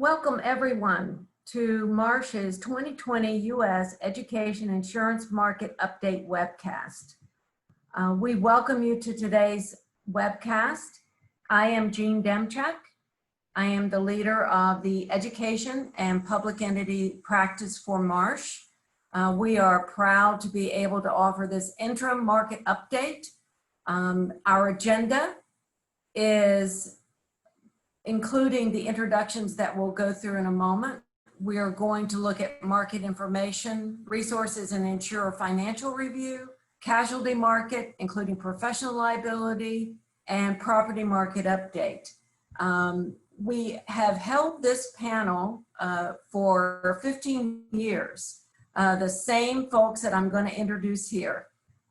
Welcome everyone to Marsh's 2020 U.S. Education Insurance Market Update webcast. We welcome you to today's webcast. I am Jean Demchak. I am the leader of the Education and Public Entity Practice for Marsh. We are proud to be able to offer this interim market update. Our agenda is including the introductions that we'll go through in a moment. We are going to look at market information, resources and insurer financial review, casualty market, including professional liability, and property market update. We have held this panel for 15 years. The same folks that I'm going to introduce here.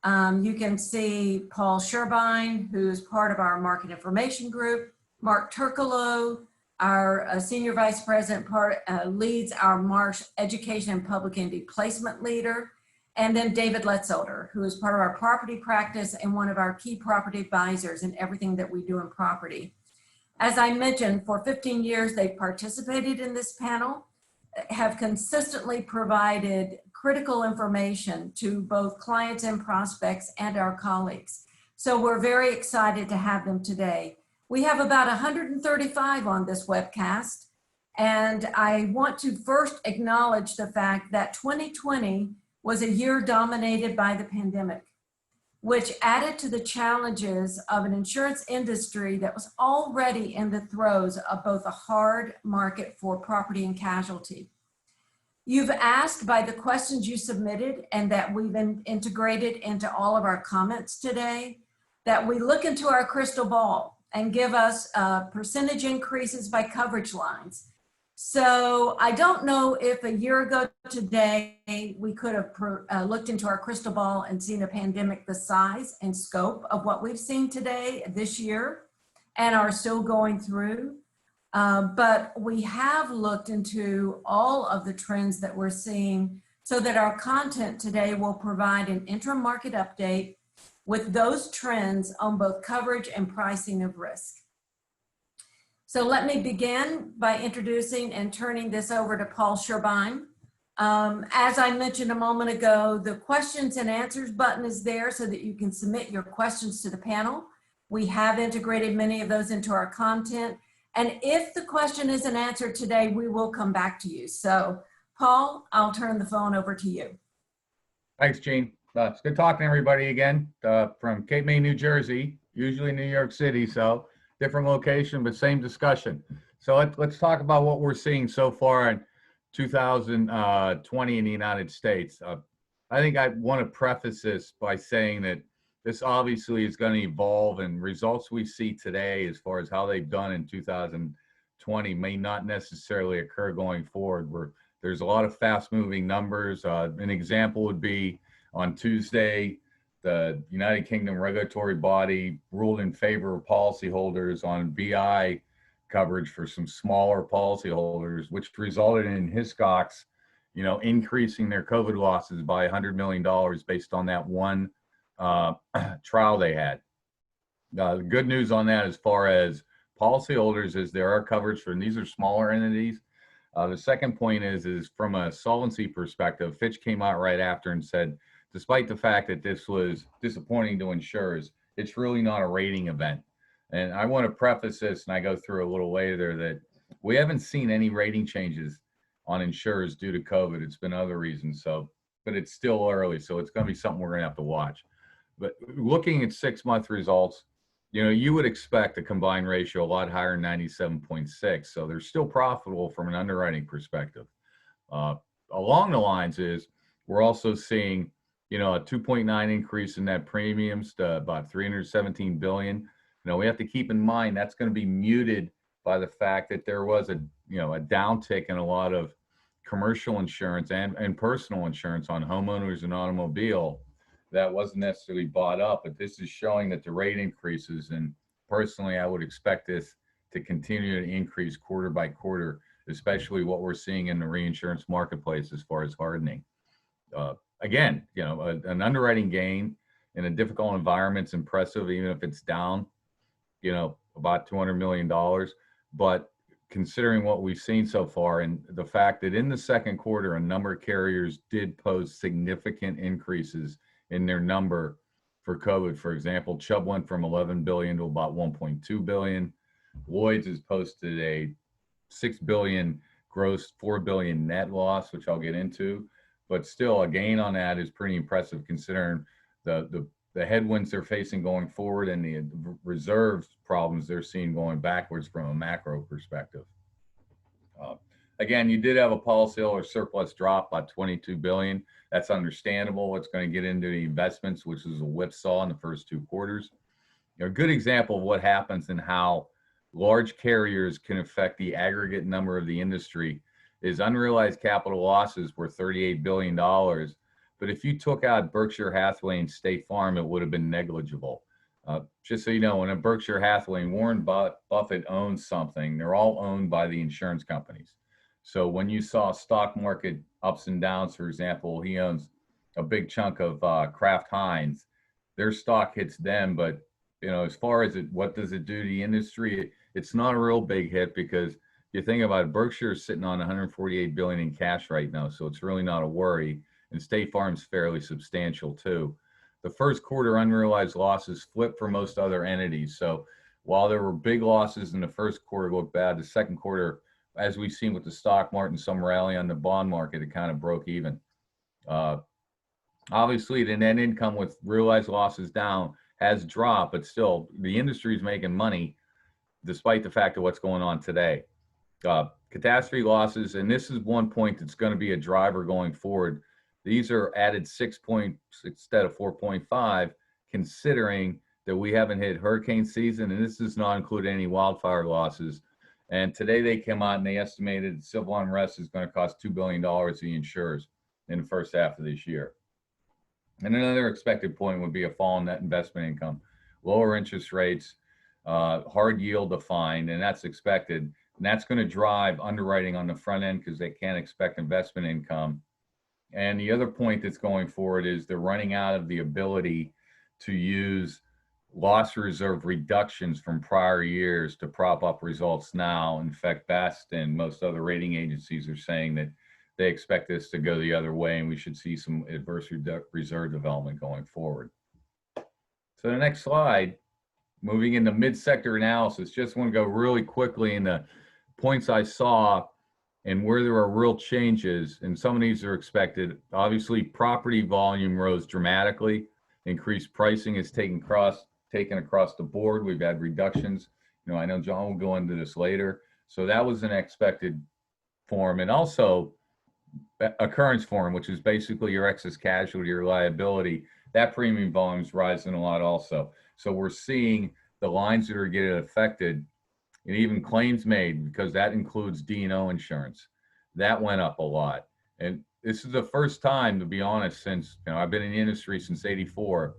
You can see Paul Scherbine, who's part of our market information group. Mark Turkolo, our Senior Vice President, leads our Marsh Education and Public Entity Placement Leader. And then David Letzelder, who is part of our property practice and one of our key property advisors in everything that we do in property. As I mentioned, for 15 years, they've participated in this panel, have consistently provided critical information to both clients and prospects and our colleagues. So we're very excited to have them today. We have about 135 on this webcast, and I want to first acknowledge the fact that 2020 was a year dominated by the pandemic, which added to the challenges of an insurance industry that was already in the throes of both a hard market for property and casualty. You've asked by the questions you submitted and that we've integrated into all of our comments today, that we look into our crystal ball and give us percentage increases by coverage lines. So I don't know if a year ago today, we could have looked into our crystal ball and seen a pandemic the size and scope of what we've seen today, this year, and are still going through. But we have looked into all of the trends that we're seeing so that our content today will provide an interim market update with those trends on both coverage and pricing of risk. So let me begin by introducing and turning this over to Paul Scherbine. As I mentioned a moment ago, the questions and answers button is there so that you can submit your questions to the panel. We have integrated many of those into our content. And if the question isn't answered today, we will come back to you. So Paul, I'll turn the phone over to you. Thanks, Jean. It's good talking to everybody again from Cape May, New Jersey, usually New York City, so different location, but same discussion. So let's talk about what we're seeing so far in 2020 in the United States. I think I want to preface this by saying that this obviously is going to evolve, and results we see today as far as how they've done in 2020 may not necessarily occur going forward, where there's a lot of fast-moving numbers. An example would be on Tuesday, the United Kingdom regulatory body ruled in favor of policyholders on BI coverage for some smaller policyholders, which resulted in Hiscox, increasing their COVID losses by $100 million based on that one trial they had. The good news on that as far as policyholders is there are coverage for, and these are smaller entities. The second point is from a solvency perspective, Fitch came out right after and said, despite the fact that this was disappointing to insurers, it's really not a rating event. And I want to preface this, and I go through a little later, that we haven't seen any rating changes on insurers due to COVID. It's been other reasons, but it's still early, so it's going to be something we're going to have to watch. But looking at 6-month results, you would expect a combined ratio a lot higher than 97.6, so they're still profitable from an underwriting perspective. Along the lines is, we're also seeing a 2.9 increase in net premiums to about 317 billion. We have to keep in mind that's going to be muted by the fact that there was a downtick in a lot of commercial insurance and personal insurance on homeowners and automobile that wasn't necessarily bought up, but this is showing that the rate increases, and personally I would expect this to continue to increase quarter by quarter, especially what we're seeing in the reinsurance marketplace as far as hardening. Again, an underwriting gain in a difficult environment is impressive, even if it's down, about $200 million. But considering what we've seen so far and the fact that in the second quarter, a number of carriers did post significant increases in their number for COVID. For example, Chubb went from 11 billion to about 1.2 billion. Lloyd's has posted a 6 billion gross, 4 billion net loss, which I'll get into, but still a gain on that is pretty impressive considering the headwinds they're facing going forward and the reserve problems they're seeing going backwards from a macro perspective. Again, you did have a policyholder surplus drop by 22 billion. That's understandable. It's going to get into the investments, which is a whipsaw in the first two quarters. A good example of what happens and how large carriers can affect the aggregate number of the industry is unrealized capital losses were $38 billion. But if you took out Berkshire Hathaway and State Farm, it would have been negligible. Just so you know, when a Berkshire Hathaway and Warren Buffett owns something, they're all owned by the insurance companies. So when you saw stock market ups and downs, for example, he owns a big chunk of Kraft Heinz. Their stock hits them, but as far as what does it do to the industry, it's not a real big hit because you think about it, Berkshire is sitting on 148 billion in cash right now, so it's really not a worry. And State Farm's fairly substantial too. The first quarter unrealized losses flipped for most other entities. So while there were big losses in the first quarter looked bad, the second quarter, as we've seen with the stock market and some rally on the bond market, it kind of broke even. Obviously, the net income with realized losses down has dropped, but still the industry is making money despite the fact of what's going on today. Catastrophe losses, and this is one point that's going to be a driver going forward. These are added 6 points instead of 4.5, considering that we haven't hit hurricane season, and this does not include any wildfire losses. And today they came out and they estimated civil unrest is going to cost $2 billion to the insurers in the first half of this year. And another expected point would be a fall in net investment income, lower interest rates, hard yield defined, and that's expected. And that's going to drive underwriting on the front end because they can't expect investment income. And the other point that's going forward is they're running out of the ability to use loss reserve reductions from prior years to prop up results now. In fact, Best and most other rating agencies are saying that they expect this to go the other way and we should see some adverse reserve development going forward. So the next slide, moving into mid-sector analysis, just want to go really quickly in the points I saw and where there are real changes, and some of these are expected. Obviously, property volume rose dramatically. Increased pricing is taken across the board. We've had reductions. I know John will go into this later. So that was an expected form. And also occurrence form, which is basically your excess casualty or liability. That premium volume is rising a lot also. So we're seeing the lines that are getting affected, and even claims made, because that includes D&O insurance. That went up a lot. And this is the first time, to be honest, since I've been in the industry since '84.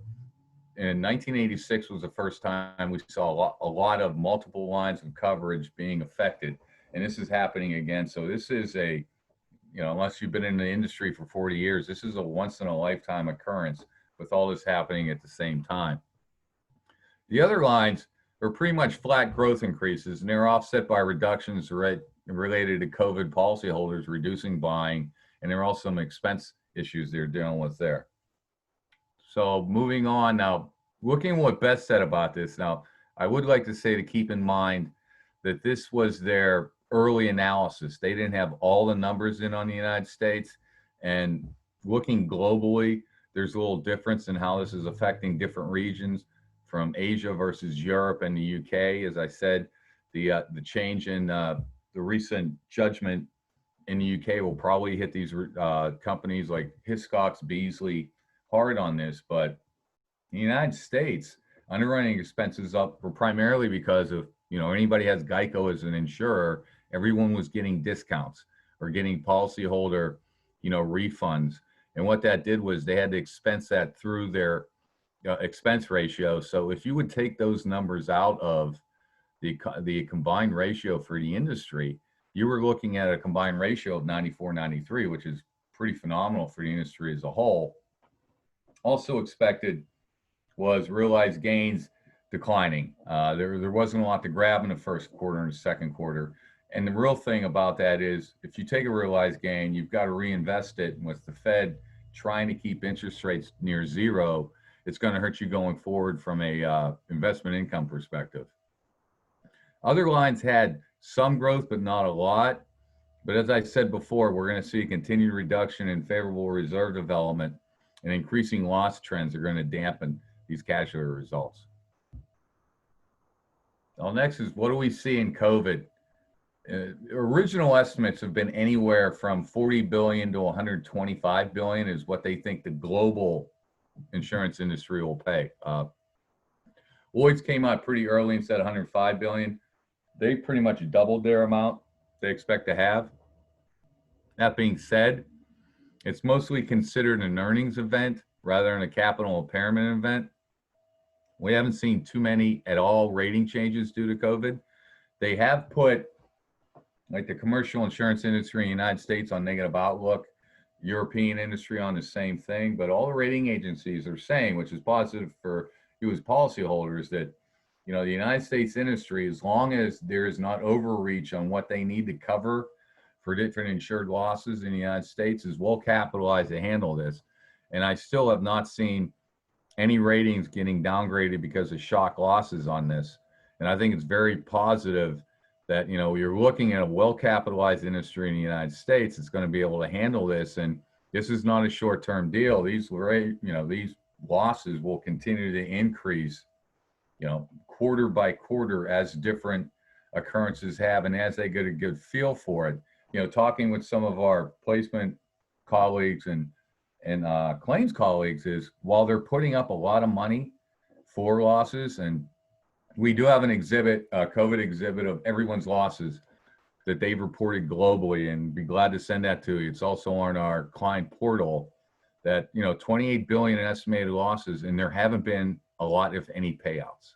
And 1986 was the first time we saw a lot of multiple lines of coverage being affected. And this is happening again. So this is unless you've been in the industry for 40 years, this is a once in a lifetime occurrence with all this happening at the same time. The other lines are pretty much flat growth increases, and they're offset by reductions related to COVID policyholders reducing buying, and there are also some expense issues they're dealing with there. So moving on now, looking at what Beth said about this. Now, I would like to say to keep in mind that this was their early analysis. They didn't have all the numbers in on the United States, and looking globally, there's a little difference in how this is affecting different regions from Asia versus Europe and the UK. As I said, the change in the recent judgment in the UK will probably hit these companies like Hiscox, Beasley hard on this. But in the United States, underwriting expenses up were primarily because of, anybody has Geico as an insurer, everyone was getting discounts or getting policyholder, refunds. And what that did was they had to expense that through their expense ratio. So if you would take those numbers out of the combined ratio for the industry, you were looking at a combined ratio of 94, 93, which is pretty phenomenal for the industry as a whole. Also expected was realized gains declining. There wasn't a lot to grab in the first quarter and the second quarter. And the real thing about that is if you take a realized gain, you've got to reinvest it. And with the Fed trying to keep interest rates near zero, it's going to hurt you going forward from a investment income perspective. Other lines had some growth, but not a lot. But as I said before, we're going to see a continued reduction in favorable reserve development, and increasing loss trends are going to dampen these casualty results. Well, next is what do we see in COVID? Original estimates have been anywhere from 40 billion to 125 billion is what they think the global insurance industry will pay. Lloyd's came out pretty early and said 105 billion. They pretty much doubled their amount they expect to have. That being said, it's mostly considered an earnings event rather than a capital impairment event. We haven't seen too many at all rating changes due to COVID. They have put like the commercial insurance industry in the United States on negative outlook, European industry on the same thing, but all the rating agencies are saying, which is positive for you as policyholders, that the United States industry, as long as there is not overreach on what they need to cover for different insured losses in the United States, is well capitalized to handle this. And I still have not seen any ratings getting downgraded because of shock losses on this. And I think it's very positive that, you're looking at a well-capitalized industry in the United States that's going to be able to handle this. And this is not a short-term deal. These losses will continue to increase, quarter by quarter as different occurrences have, and as they get a good feel for it. Talking with some of our placement colleagues and claims colleagues is while they're putting up a lot of money for losses, and we do have an exhibit, a COVID exhibit of everyone's losses that they've reported globally, and be glad to send that to you. It's also on our client portal that, 28 billion in estimated losses, and there haven't been a lot, if any, payouts.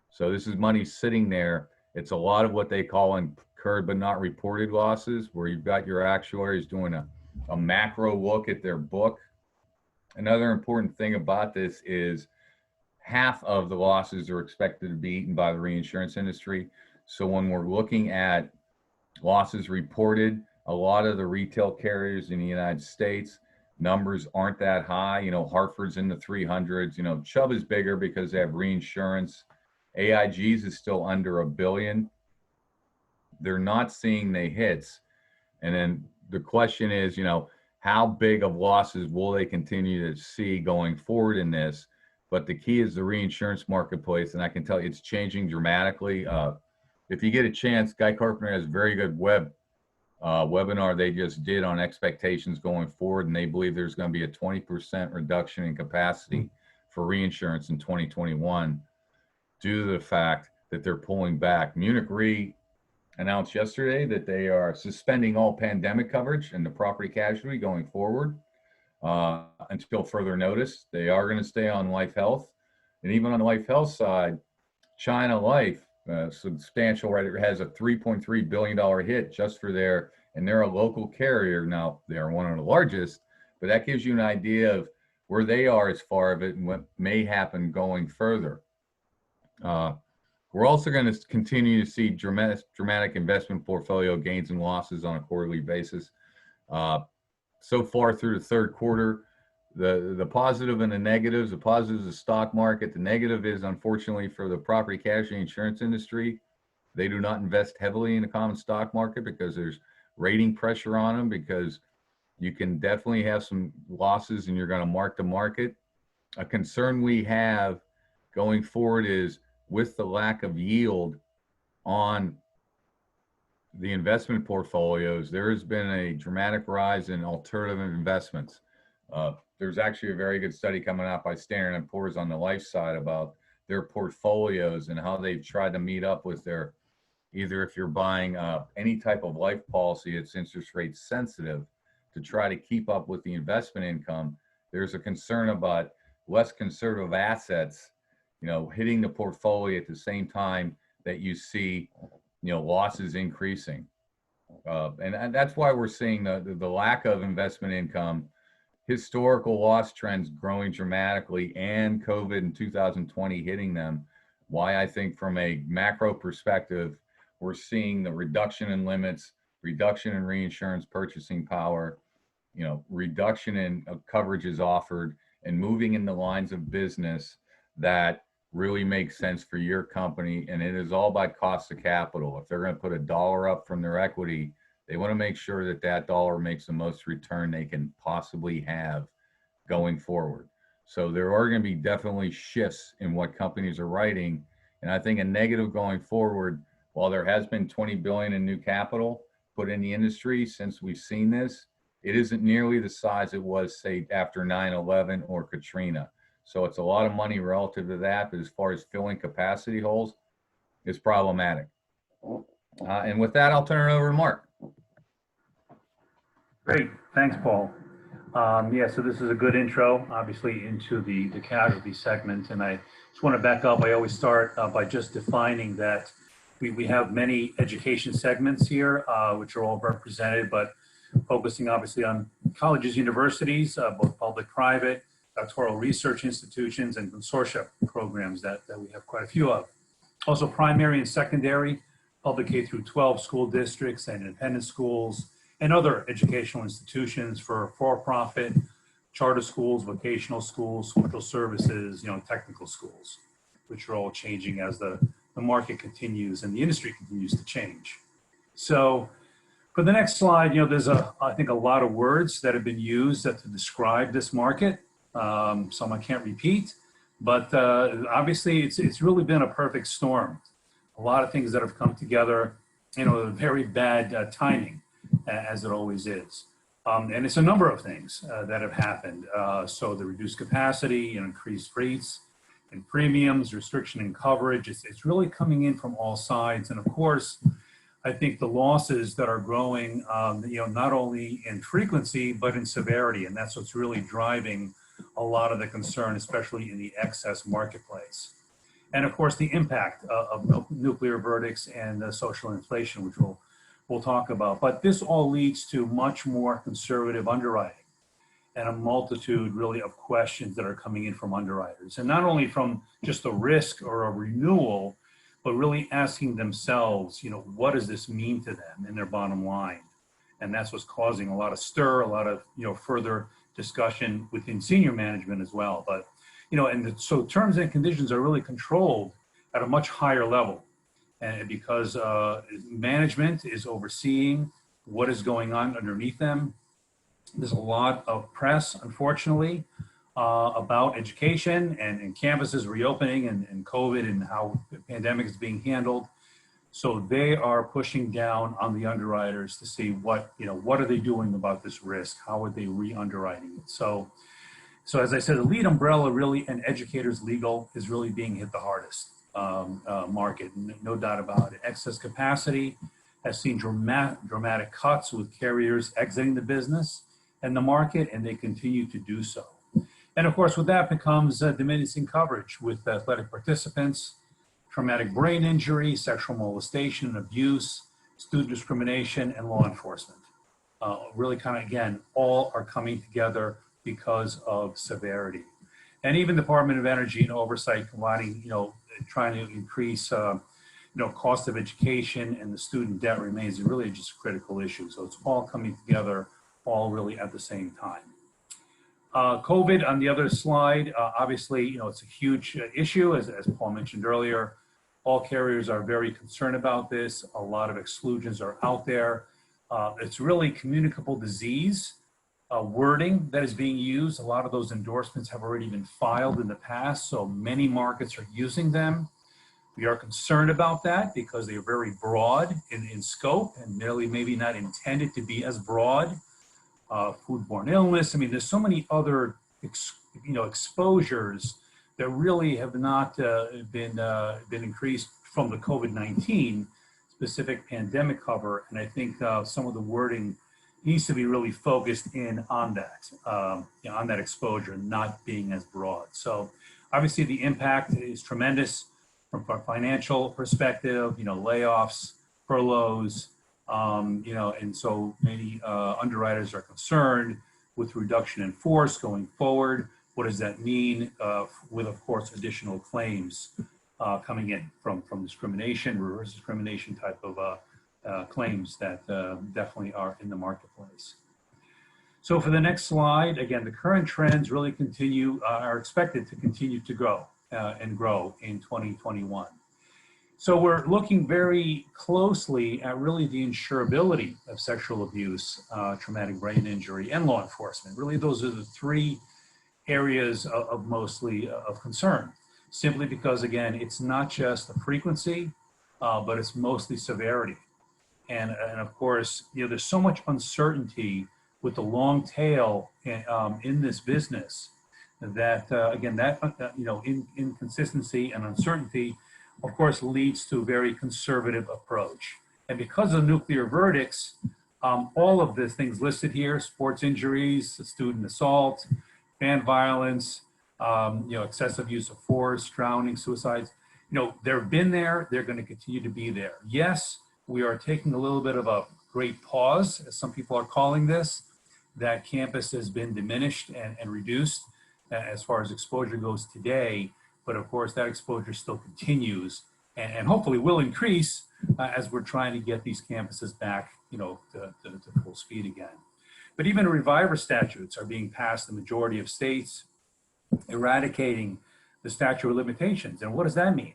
So this is money sitting there. It's a lot of what they call incurred but not reported losses, where you've got your actuaries doing a macro look at their book. Another important thing about this is half of the losses are expected to be eaten by the reinsurance industry. So when we're looking at losses reported, a lot of the retail carriers in the United States, numbers aren't that high. Hartford's in the 300s. Chubb is bigger because they have reinsurance. AIG's is still under $1 billion. They're not seeing the hits. And then the question is, how big of losses will they continue to see going forward in this? But the key is the reinsurance marketplace, and I can tell you it's changing dramatically. If you get a chance, Guy Carpenter has a very good webinar they just did on expectations going forward, and they believe there's going to be a 20% reduction in capacity for reinsurance in 2021 due to the fact that they're pulling back. Munich Re announced yesterday that they are suspending all pandemic coverage in the property casualty going forward until further notice. They are going to stay on life health. And even on the life health side, China Life, substantial, right, it has a $3.3 billion hit just for and they're a local carrier. Now, they are one of the largest, but that gives you an idea of where they are as far as it and what may happen going further. We're also going to continue to see dramatic investment portfolio gains and losses on a quarterly basis. So far through the third quarter, the positive and the negatives. The positive is the stock market. The negative is, unfortunately, for the property casualty insurance industry, they do not invest heavily in the common stock market because there's rating pressure on them, because you can definitely have some losses and you're going to mark to market. A concern we have going forward is with the lack of yield on the investment portfolios, there has been a dramatic rise in alternative investments. There's actually a very good study coming out by Standard & Poor's on the life side about their portfolios and how they've tried to meet up with their, either if you're buying any type of life policy that's interest rate sensitive, to try to keep up with the investment income. There's a concern about less conservative assets, hitting the portfolio at the same time that you see, losses increasing. And that's why we're seeing the lack of investment income, historical loss trends growing dramatically, and COVID in 2020 hitting them. Why I think from a macro perspective, we're seeing the reduction in limits, reduction in reinsurance purchasing power, reduction in coverages offered, and moving into lines of business that really makes sense for your company. And it is all by cost of capital. If they're going to put $1 up from their equity, they want to make sure that that dollar makes the most return they can possibly have going forward. So there are going to be definitely shifts in what companies are writing. And I think a negative going forward, while there has been 20 billion in new capital put in the industry since we've seen this, it isn't nearly the size it was, say, after 9/11 or Katrina. So it's a lot of money relative to that, but as far as filling capacity holes, it's problematic. And with that, I'll turn it over to Mark. Great, thanks, Paul. Yeah, so this is a good intro, obviously, into the casualty segment. And I just want to back up. I always start by just defining that we have many education segments here, which are all represented, but focusing obviously on colleges, universities, both public, private, doctoral research institutions, and consortia programs that we have quite a few of. Also primary and secondary, public K through 12 school districts and independent schools, and other educational institutions for-profit, charter schools, vocational schools, social services, technical schools, which are all changing as the market continues and the industry continues to change. So for the next slide, there's I think a lot of words that have been used to describe this market. Some I can't repeat, but obviously it's really been a perfect storm. A lot of things that have come together, very bad timing, as it always is. And it's a number of things that have happened. So the reduced capacity and increased rates and premiums, restriction in coverage, it's really coming in from all sides. And of course, I think the losses that are growing, not only in frequency, but in severity. And that's what's really driving a lot of the concern, especially in the excess marketplace. And of course, the impact of nuclear verdicts and social inflation, which we'll talk about. But this all leads to much more conservative underwriting and a multitude really of questions that are coming in from underwriters. And not only from just a risk or a renewal, but really asking themselves, what does this mean to them in their bottom line? And that's what's causing a lot of stir, a lot of, further discussion within senior management as well. But, so terms and conditions are really controlled at a much higher level. And because management is overseeing what is going on underneath them. There's a lot of press, unfortunately, about education and campuses reopening and COVID and how the pandemic is being handled. So they are pushing down on the underwriters to see what are they doing about this risk? How are they re-underwriting it? So as I said, the lead umbrella really, and educators legal, is really being hit the hardest market, no doubt about it. Excess capacity has seen dramatic cuts with carriers exiting the business and the market, and they continue to do so. And of course, with that becomes diminishing coverage with athletic participants, traumatic brain injury, sexual molestation and abuse, student discrimination, and law enforcement. Really kind of, again, all are coming together because of severity. And even Department of Energy and Oversight combining, trying to increase, cost of education and the student debt remains really just a critical issue. So it's all coming together, all really at the same time. COVID on the other slide, obviously, it's a huge issue, as Paul mentioned earlier. All carriers are very concerned about this. A lot of exclusions are out there. It's really communicable disease wording that is being used. A lot of those endorsements have already been filed in the past, so many markets are using them. We are concerned about that because they are very broad in scope and maybe not intended to be as broad. Foodborne illness. I mean, there's so many other, exposures that really have not been increased from the COVID-19 specific pandemic cover. And I think some of the wording needs to be really focused in on that, on that exposure, not being as broad. So obviously the impact is tremendous from a financial perspective, layoffs, furloughs, and so many underwriters are concerned with reduction in force going forward. What does that mean with, of course, additional claims coming in from discrimination, reverse discrimination type of claims that definitely are in the marketplace. So for the next slide, again, the current trends really are expected to continue to grow and grow in 2021. So we're looking very closely at really the insurability of sexual abuse, traumatic brain injury, and law enforcement. Really, those are the three areas of mostly of concern, simply because, again, it's not just the frequency, but it's mostly severity. And of course, there's so much uncertainty with the long tail in this business that, again, inconsistency and uncertainty, of course, leads to a very conservative approach. And because of nuclear verdicts, all of the things listed here, sports injuries, student assault, fan violence, excessive use of force, drowning, suicides, they've been there, they're going to continue to be there. Yes, we are taking a little bit of a great pause, as some people are calling this. That campus has been diminished and reduced as far as exposure goes today, but of course that exposure still continues and hopefully will increase as we're trying to get these campuses back, to full speed again. But even reviver statutes are being passed in the majority of states, eradicating the statute of limitations. And what does that mean?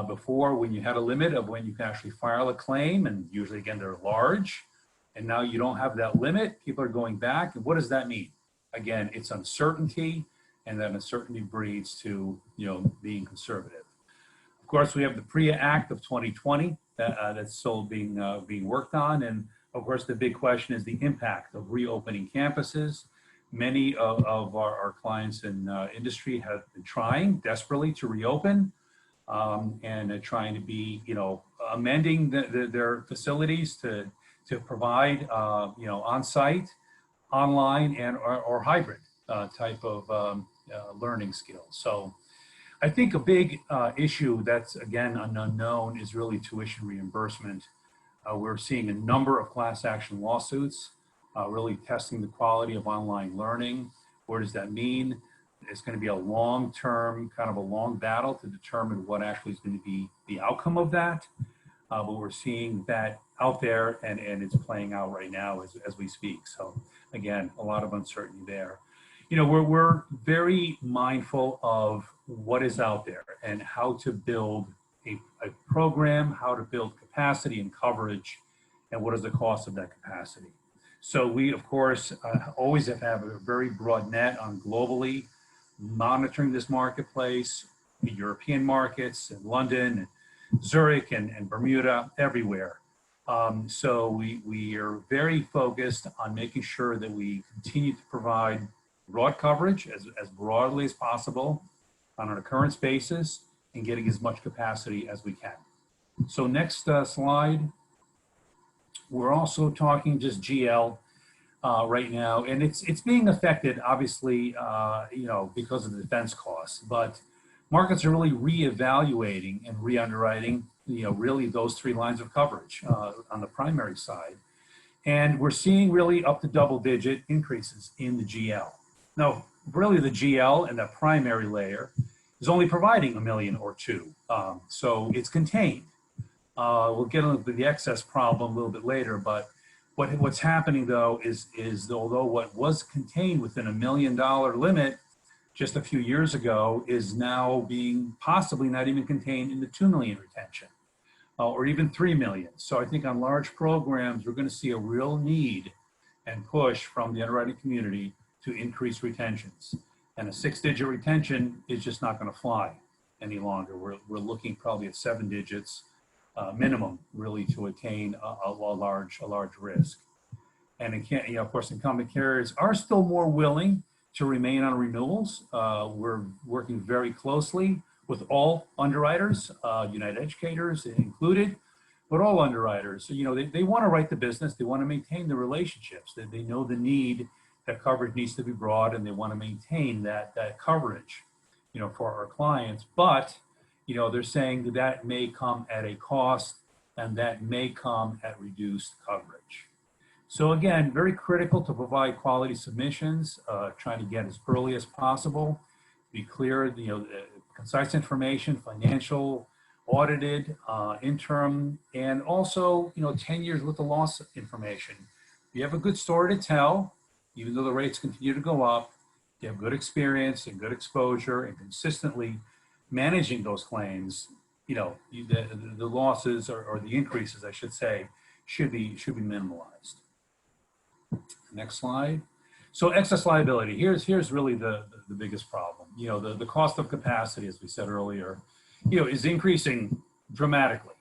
Before, when you had a limit of when you can actually file a claim, and usually, again, they're large, and now you don't have that limit, people are going back. And what does that mean? Again, it's uncertainty, and that uncertainty breeds to, being conservative. Of course, we have the PREA Act of 2020 that's still being worked on. And of course, the big question is the impact of reopening campuses. Many of our clients in industry have been trying desperately to reopen and trying to be, amending their facilities to provide, on-site, online, or hybrid type of learning skills. So I think a big issue that's, again, an unknown is really tuition reimbursement. We're seeing a number of class action lawsuits really testing the quality of online learning. What does that mean? It's going to be a long-term, kind of a long battle to determine what actually is going to be the outcome of that. But we're seeing that out there, and it's playing out right now as we speak. So again, a lot of uncertainty there. We're very mindful of what is out there and how to build a program, how to build capacity and coverage, and what is the cost of that capacity. So we, of course, always have a very broad net on globally monitoring this marketplace, the European markets, and London, and Zurich, and Bermuda, everywhere. So we are very focused on making sure that we continue to provide broad coverage as broadly as possible on an occurrence basis and getting as much capacity as we can. So next slide. We're also talking just GL right now, and it's being affected, obviously, because of the defense costs, but markets are really reevaluating and re-underwriting, really those three lines of coverage on the primary side. And we're seeing really up to double-digit increases in the GL. Now, really the GL and that primary layer is only providing $1 million or $2 million. So it's contained. We'll get into the excess problem a little bit later, but what's happening though is although what was contained within $1 million limit just a few years ago is now being possibly not even contained in the $2 million retention or even $3 million. So I think on large programs, we're going to see a real need and push from the underwriting community to increase retentions. And a 6-digit retention is just not going to fly any longer. We're looking probably at 7 digits minimum, really, to attain a large risk. And again, of course, incumbent carriers are still more willing to remain on renewals. We're working very closely with all underwriters, United Educators included, but all underwriters. They want to write the business. They want to maintain the relationships. They know the need that coverage needs to be broad, and they want to maintain that coverage, for our clients. But they're saying that may come at a cost, and that may come at reduced coverage. So again, very critical to provide quality submissions, trying to get as early as possible. Be clear, concise information, financial, audited, interim, and also, 10 years worth of loss information. You have a good story to tell, even though the rates continue to go up. You have good experience and good exposure and consistently managing those claims, the losses or the increases, I should say, should be minimalized. Next slide. So excess liability, here's really the biggest problem. The cost of capacity, as we said earlier, is increasing dramatically.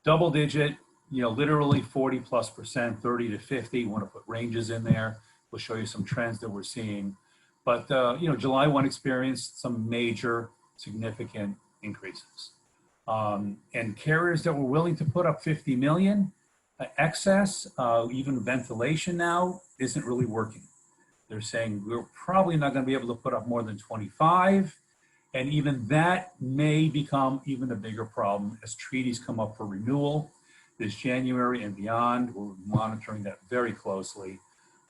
Double digit, literally 40+%, 30 to 50. You want to put ranges in there. We'll show you some trends that we're seeing. But, July 1 experienced some major significant increases. And carriers that were willing to put up 50 million excess, even ventilation now isn't really working. They're saying we're probably not going to be able to put up more than 25. And even that may become even a bigger problem as treaties come up for renewal this January and beyond. We're monitoring that very closely.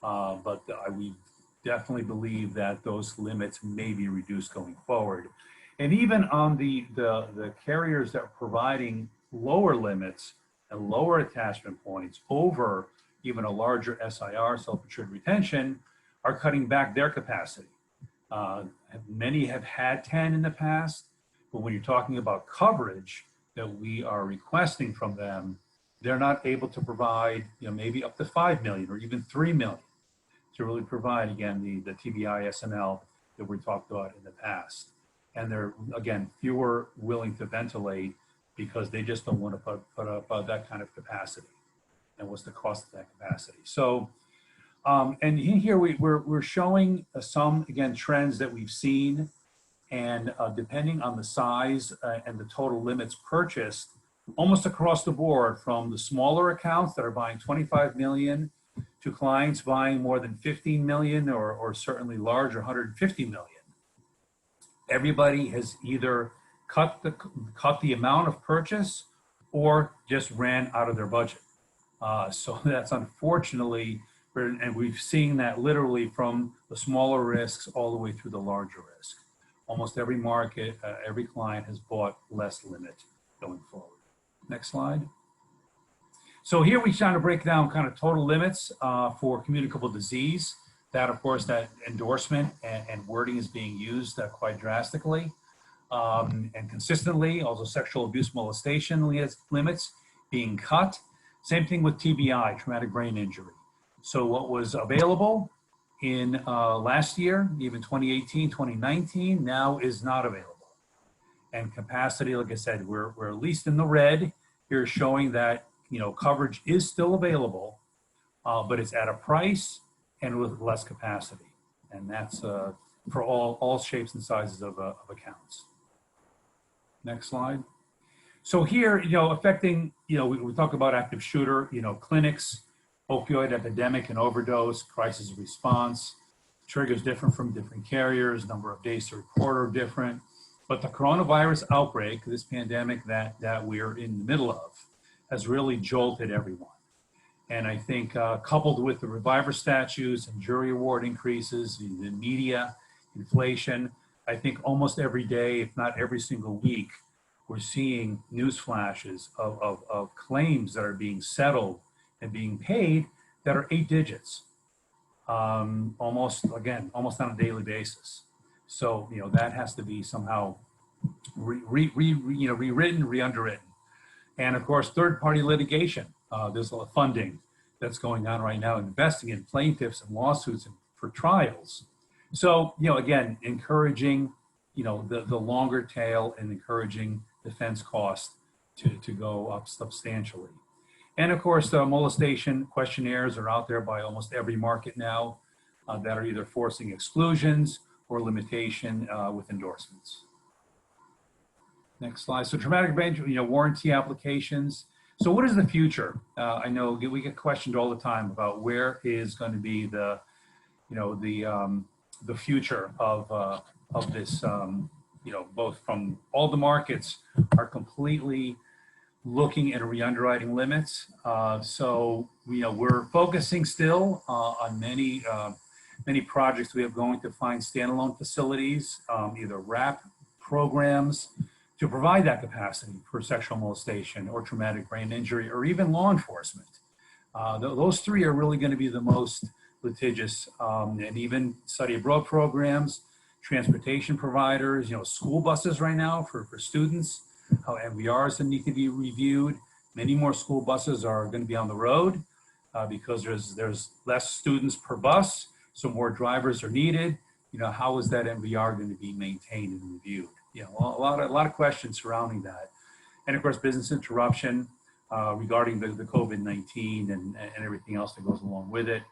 But we definitely believe that those limits may be reduced going forward. And even on the carriers that are providing lower limits and lower attachment points over even a larger SIR, self-insured retention, are cutting back their capacity. Many have had 10 in the past, but when you're talking about coverage that we are requesting from them, they're not able to provide, maybe up to 5 million or even 3 million to really provide, again, the TBI SNL that we talked about in the past. And they're, again, fewer willing to ventilate because they just don't want to put up that kind of capacity. And what's the cost of that capacity? So, and here we're showing some, again, trends that we've seen. And depending on the size and the total limits purchased, almost across the board, from the smaller accounts that are buying 25 million to clients buying more than 15 million or certainly larger, 150 million. Everybody has either cut the amount of purchase or just ran out of their budget. So that's unfortunately, and we've seen that literally from the smaller risks all the way through the larger risk. Almost every market, every client has bought less limit going forward. Next slide. So here we try to break down kind of total limits for communicable disease. That, of course, that endorsement and wording is being used quite drastically and consistently. Also, sexual abuse molestation limits being cut. Same thing with TBI, traumatic brain injury. So what was available in last year, even 2018, 2019, now is not available. And capacity, like I said, we're at least in the red here, showing that coverage is still available, but it's at a price and with less capacity. And that's for all shapes and sizes of accounts. Next slide. So here, affecting, we talk about active shooter, clinics, opioid epidemic and overdose, crisis response. Triggers different from different carriers, number of days to report are different. But the coronavirus outbreak, this pandemic that we're in the middle of, has really jolted everyone. And I think coupled with the reviver statutes and jury award increases, the media, inflation, I think almost every day, if not every single week, we're seeing news flashes of claims that are being settled and being paid that are 8 digits, almost on a daily basis. So, that has to be somehow rewritten, re-underwritten. And of course, third-party litigation. There's a lot of funding that's going on right now, investing in plaintiffs and lawsuits for trials. So, again, encouraging, the longer tail and encouraging defense costs to go up substantially. And of course, the molestation questionnaires are out there by almost every market now that are either forcing exclusions or limitation with endorsements. Next slide. So traumatic brain injury, warranty applications. So what is the future? I know we get questioned all the time about where is going to be the future of this. Both from all the markets are completely looking at re-underwriting limits. So we're focusing still on many projects we have going to find standalone facilities, either wrap programs to provide that capacity for sexual molestation or traumatic brain injury or even law enforcement. Those three are really going to be the most litigious, and even study abroad programs, transportation providers, school buses right now for students, how MVRs that need to be reviewed. Many more school buses are going to be on the road because there's less students per bus, so more drivers are needed. How is that MVR going to be maintained and reviewed? A lot of questions surrounding that. And of course, business interruption regarding the COVID-19 and everything else that goes along with it.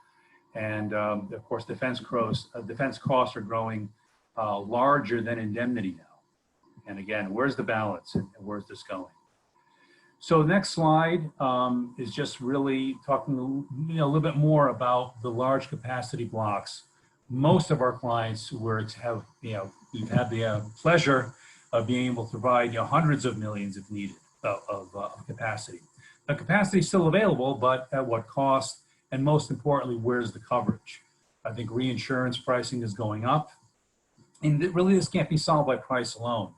And of course, defense costs are growing larger than indemnity now. And again, where's the balance and where's this going? So next slide is just really talking a little bit more about the large capacity blocks. Most of our clients we've had the pleasure of being able to provide hundreds of millions if needed of capacity. The capacity is still available, but at what cost? And most importantly, where's the coverage? I think reinsurance pricing is going up, and really this can't be solved by price alone.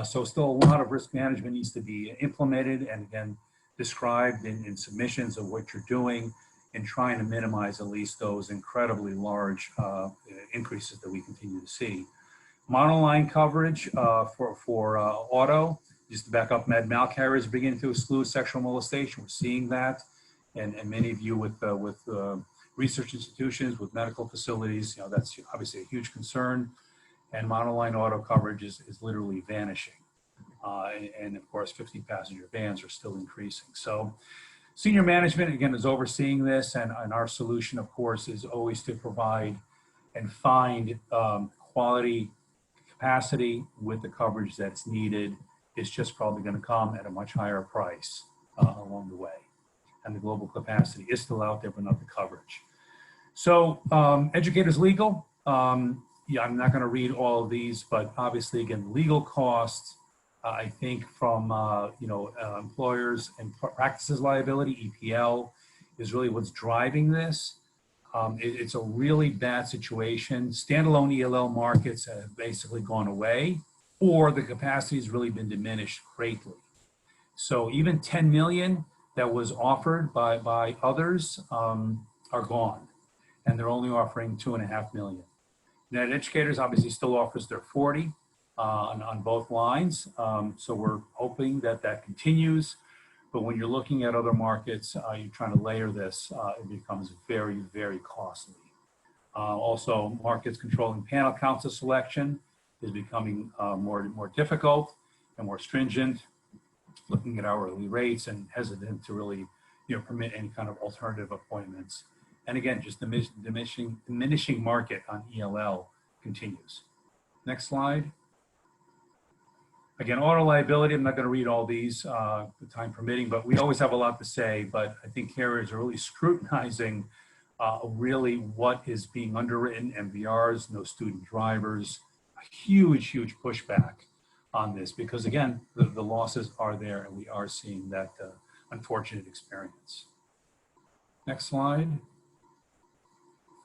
So still a lot of risk management needs to be implemented and again described in submissions of what you're doing and trying to minimize at least those incredibly large increases that we continue to see. Monoline coverage for auto, just to back up, med mal carriers are beginning to exclude sexual molestation. We're seeing that, and many of you with research institutions, with medical facilities, that's obviously a huge concern. And monoline auto coverage is literally vanishing. And of course, 50-passenger vans are still increasing. So senior management, again, is overseeing this, and our solution, of course, is always to provide and find quality capacity with the coverage that's needed. It's just probably going to come at a much higher price along the way. And the global capacity is still out there, but not the coverage. So educators legal. Yeah, I'm not going to read all of these, but obviously, again, legal costs, I think from, employers and practices liability, EPL, is really what's driving this. It's a really bad situation. Standalone ELL markets have basically gone away, or the capacity has really been diminished greatly. So even 10 million that was offered by others are gone, and they're only offering 2.5 million. Net Educators obviously still offers their 40 on both lines. So we're hoping that continues. But when you're looking at other markets, you're trying to layer this, it becomes very, very costly. Also, markets controlling panel council selection is becoming more difficult and more stringent, looking at hourly rates and hesitant to really permit any kind of alternative appointments. And again, just diminishing market on ELL continues. Next slide. Again, auto liability, I'm not going to read all these, the time permitting, but we always have a lot to say. But I think carriers are really scrutinizing really what is being underwritten, MVRs, no student drivers, a huge pushback on this because, again, the losses are there and we are seeing that unfortunate experience. Next slide.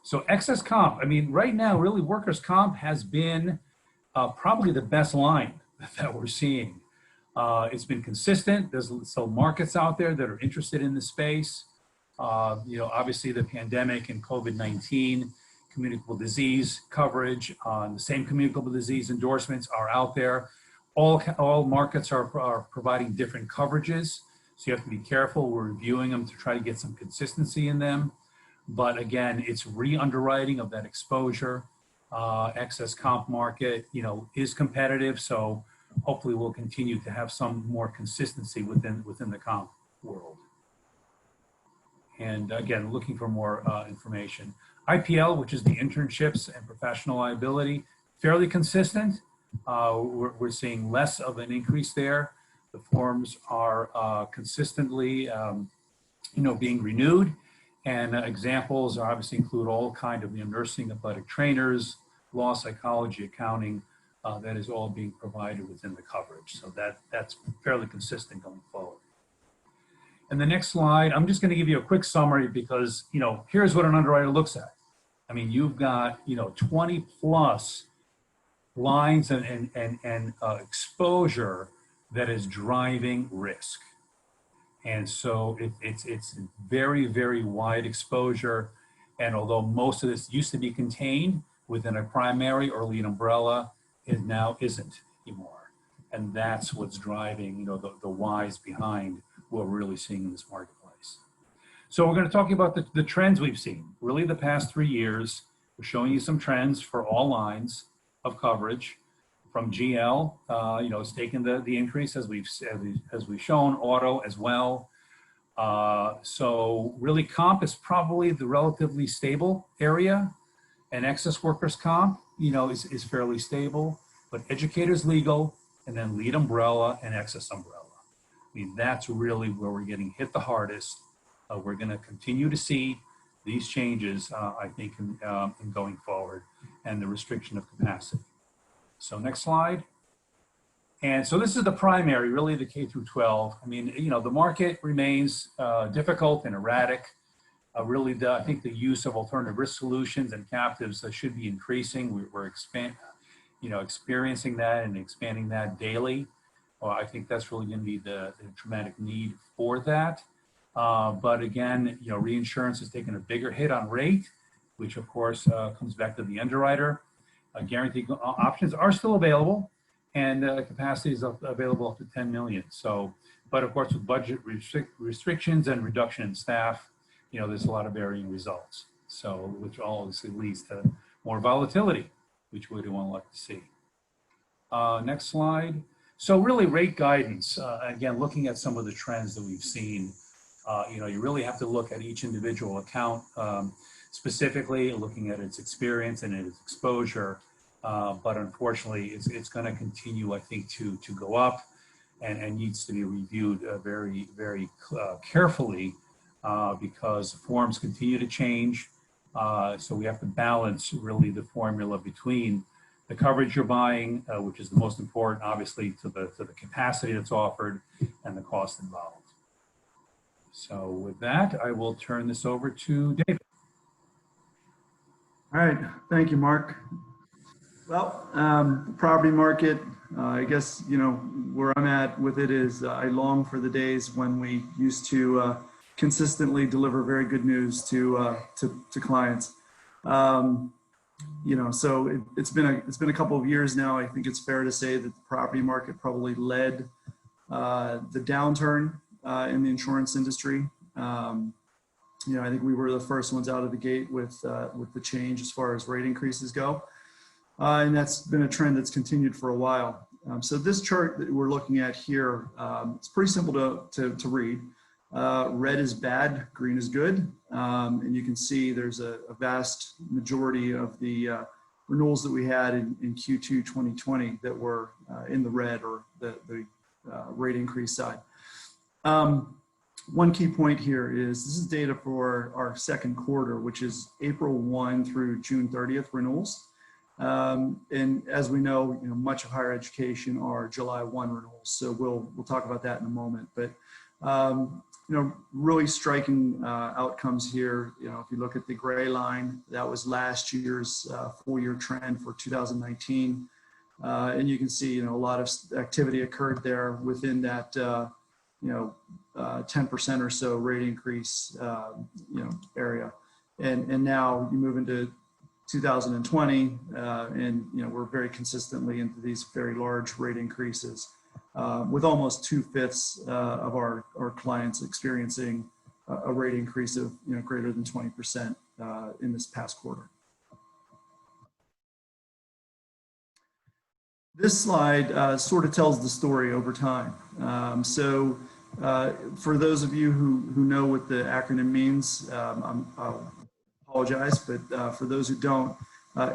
So excess comp, right now, really workers' comp has been probably the best line that we're seeing. It's been consistent. There's still markets out there that are interested in the space. Obviously the pandemic and COVID-19, communicable disease coverage, the same communicable disease endorsements are out there. All markets are providing different coverages. So you have to be careful. We're reviewing them to try to get some consistency in them. But again, it's re-underwriting of that exposure. Excess comp market, is competitive. So hopefully we'll continue to have some more consistency within the comp world. And again, looking for more information. IPL, which is the internships and professional liability, fairly consistent. We're seeing less of an increase there. The forms are consistently, being renewed. And examples obviously include all kind of nursing, athletic trainers, law, psychology, accounting. That is all being provided within the coverage. So that's fairly consistent going forward. And the next slide, I'm just going to give you a quick summary because, here's what an underwriter looks at. You've got, 20 plus lines and exposure that is driving risk. And so it's very, very wide exposure. And although most of this used to be contained within a primary or lead umbrella, it now isn't anymore. And that's what's driving, the whys behind what we're really seeing in this marketplace. So we're going to talk about the trends we've seen. Really the past 3 years, we're showing you some trends for all lines of coverage. From GL, it's taken the increase as we've shown, auto as well. So really comp is probably the relatively stable area, and excess workers comp, is fairly stable, but educators legal, and then lead umbrella and excess umbrella. I mean, that's really where we're getting hit the hardest. We're going to continue to see these changes, I think, in going forward, and the restriction of capacity. So next slide. And so this is the primary, really the K through 12. I mean, the market remains difficult and erratic. I think the use of alternative risk solutions and captives should be increasing. We're experiencing that and expanding that daily. I think that's really going to be the dramatic need for that. But again, reinsurance has taken a bigger hit on rate, which of course comes back to the underwriter. Guaranteed options are still available, and capacity is available up to 10 million. So, but of course, with budget restrictions and reduction in staff, there's a lot of varying results. So, which obviously leads to more volatility, which we don't like to see. Next slide. So really rate guidance, again, looking at some of the trends that we've seen, you really have to look at each individual account, specifically looking at its experience and its exposure. But unfortunately, it's going to continue, I think, to go up and needs to be reviewed very, very carefully because forms continue to change. So we have to balance really the formula between the coverage you're buying, which is the most important, obviously, to the capacity that's offered and the cost involved. So with that, I will turn this over to David. All right, thank you, Mark. Well, the property market, I guess, where I'm at with it is I long for the days when we used to consistently deliver very good news to clients. So it's been a couple of years now. I think it's fair to say that the property market probably led the downturn in the insurance industry. I think we were the first ones out of the gate with the change as far as rate increases go. And that's been a trend that's continued for a while. So this chart that we're looking at here, it's pretty simple to read. Red is bad, green is good. And you can see there's a vast majority of the renewals that we had in Q2 2020 that were in the red, or the rate increase side. One key point here is this is data for our second quarter, which is April 1 through June 30th renewals. And as we know, much of higher education are July 1 renewals. So we'll talk about that in a moment. But really striking outcomes here. If you look at the gray line, that was last year's full-year trend for 2019, and you can see a lot of activity occurred there within that 10% or so rate increase area, and now you move into 2020, and we're very consistently into these very large rate increases, with almost 2/5 of our clients experiencing a rate increase of greater than 20% in this past quarter. This slide sort of tells the story over time. So for those of you who know what the acronym means, I'll apologize, but for those who don't,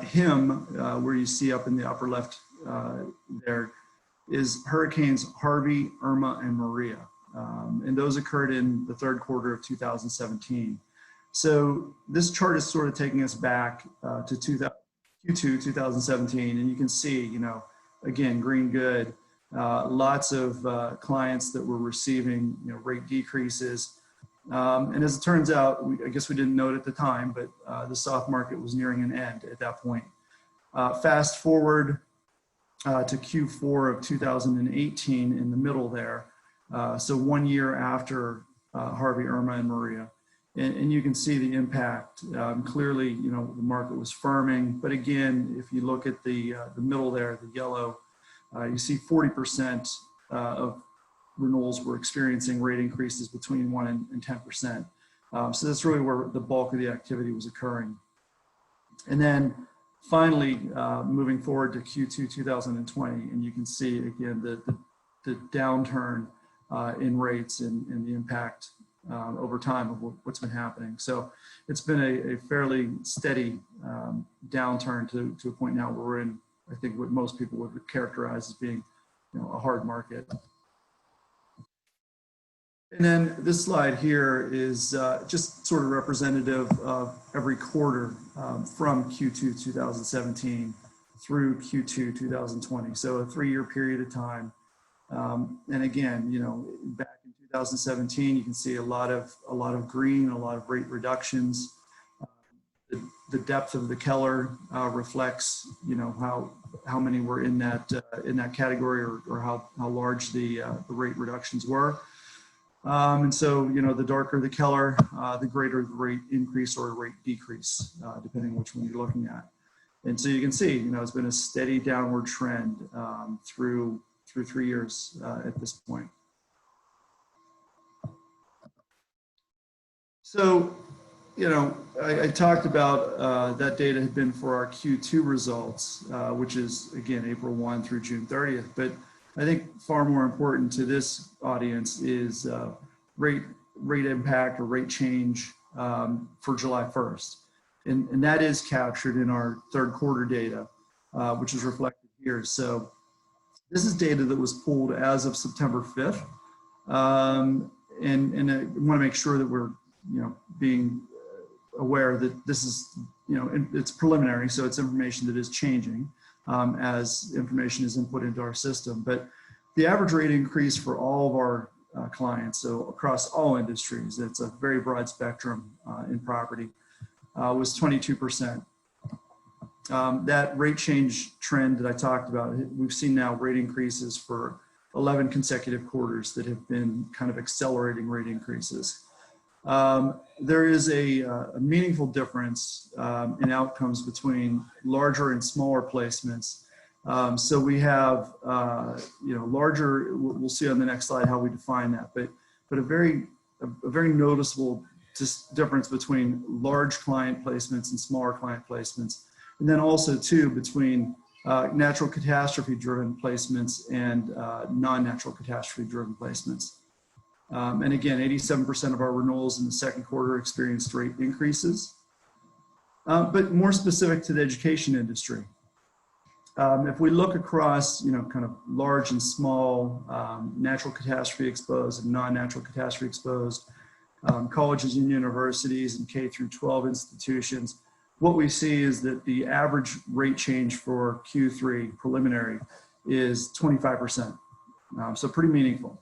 HIM, where you see up in the upper left there, is Hurricanes Harvey, Irma, and Maria. And those occurred in the third quarter of 2017. So this chart is sort of taking us back to Q2 2017, and you can see, again, green good, lots of clients that were receiving rate decreases. And as it turns out, I guess we didn't know it at the time, but the soft market was nearing an end at that point. Fast forward to Q4 of 2018 in the middle there. So 1 year after Harvey, Irma, and Maria. And you can see the impact. Clearly, you know, the market was firming, but again, if you look at the middle there, the yellow, you see 40% of renewals were experiencing rate increases between 1 and 10%. So that's really where the bulk of the activity was occurring. And then finally, moving forward to Q2 2020, and you can see again the downturn in rates and the impact over time of what's been happening. So it's been a fairly steady downturn to a point now where we're in, I think, what most people would characterize as being, you know, a hard market. And then this slide here is just sort of representative of every quarter from Q2 2017 through Q2 2020. So a 3-year period of time. And again, you know, back in 2017, you can see a lot of green, a lot of rate reductions. The depth of the Keller reflects, you know, how many were in that category, or how large the rate reductions were. And so, you know, the darker the Keller, the greater the rate increase or rate decrease, depending on which one you're looking at. And so you can see, you know, it's been a steady downward trend through 3 years at this point. So, you know, I talked about that data had been for our Q2 results, which is, again, April 1 through June 30th. But I think far more important to this audience is rate impact or rate change for July 1st. And that is captured in our third quarter data, which is reflected here. So this is data that was pulled as of September 5th. And I want to make sure that we're, you know, being aware that this is, you know, it's preliminary, so it's information that is changing as information is input into our system. But the average rate increase for all of our clients, so across all industries, it's a very broad spectrum in property, was 22%. That rate change trend that I talked about, we've seen now rate increases for 11 consecutive quarters that have been kind of accelerating rate increases. There is a meaningful difference in outcomes between larger and smaller placements. So we have, you know, larger, we'll see on the next slide how we define that, but a very noticeable difference between large client placements and smaller client placements. And then also too, between natural catastrophe driven placements and non-natural catastrophe driven placements. And again, 87% of our renewals in the second quarter experienced rate increases. But more specific to the education industry, if we look across, you know, kind of large and small, natural catastrophe exposed and non-natural catastrophe exposed, colleges and universities and K through 12 institutions, what we see is that the average rate change for Q3 preliminary is 25%. So pretty meaningful.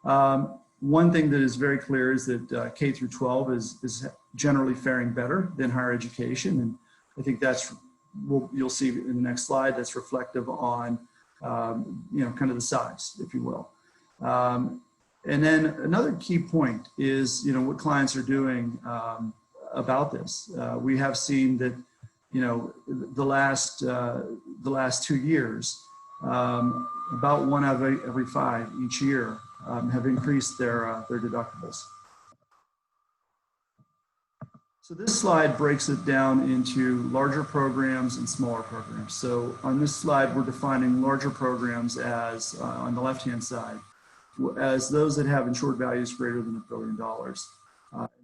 One thing that is very clear is that K through 12 is generally faring better than higher education. And I think that's, you'll see in the next slide, that's reflective on, you know, kind of the size, if you will. And then another key point is, you know, what clients are doing about this. We have seen that, you know, the last 2 years, about 1 out of every 5 each year have increased their deductibles. So this slide breaks it down into larger programs and smaller programs. So on this slide, we're defining larger programs as, on the left-hand side, as those that have insured values greater than $1 billion,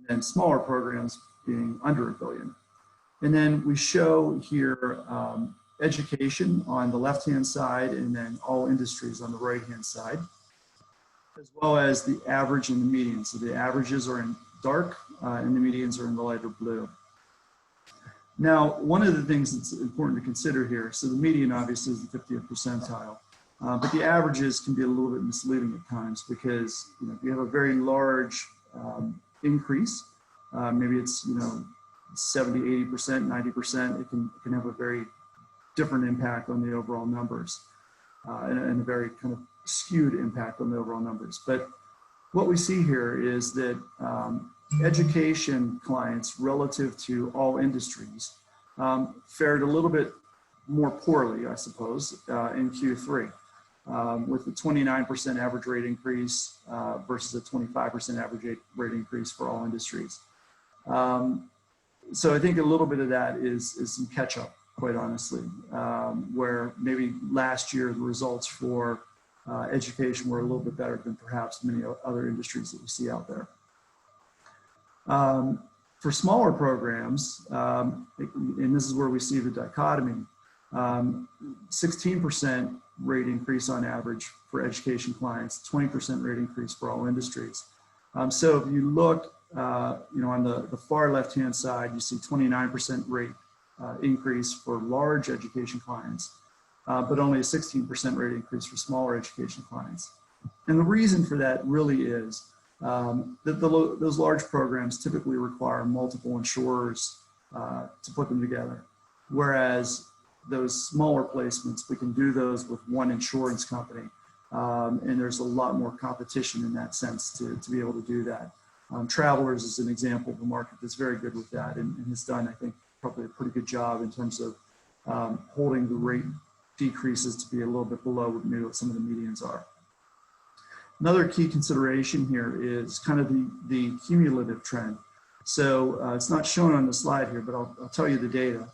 and smaller programs being under $1 billion. And then we show here education on the left-hand side, and then all industries on the right-hand side, as well as the average and the median. So the averages are in dark and the medians are in the lighter blue. Now, one of the things that's important to consider here, so the median obviously is the 50th percentile, but the averages can be a little bit misleading at times because, you know, if you have a very large increase, maybe it's, you know, 70, 80%, 90%, it can have a very different impact on the overall numbers and a very kind of skewed impact on the overall numbers. But what we see here is that education clients relative to all industries fared a little bit more poorly, I suppose, in Q3, with a 29% average rate increase versus a 25% average rate increase for all industries. So I think a little bit of that is some catch up, quite honestly, where maybe last year the results for education were a little bit better than perhaps many other industries that we see out there. For smaller programs, and this is where we see the dichotomy, 16% rate increase on average for education clients, 20% rate increase for all industries. So if you look, on the far left-hand side, you see 29% rate increase for large education clients, but only a 16% rate increase for smaller education clients. And the reason for that really is that those large programs typically require multiple insurers to put them together. Whereas those smaller placements, we can do those with one insurance company. And there's a lot more competition in that sense to be able to do that. Travelers is an example of a market that's very good with that and has done, I think, probably a pretty good job in terms of holding the rate decreases to be a little bit below what maybe what some of the medians are. Another key consideration here is kind of the cumulative trend. So it's not shown on the slide here, but I'll tell you the data.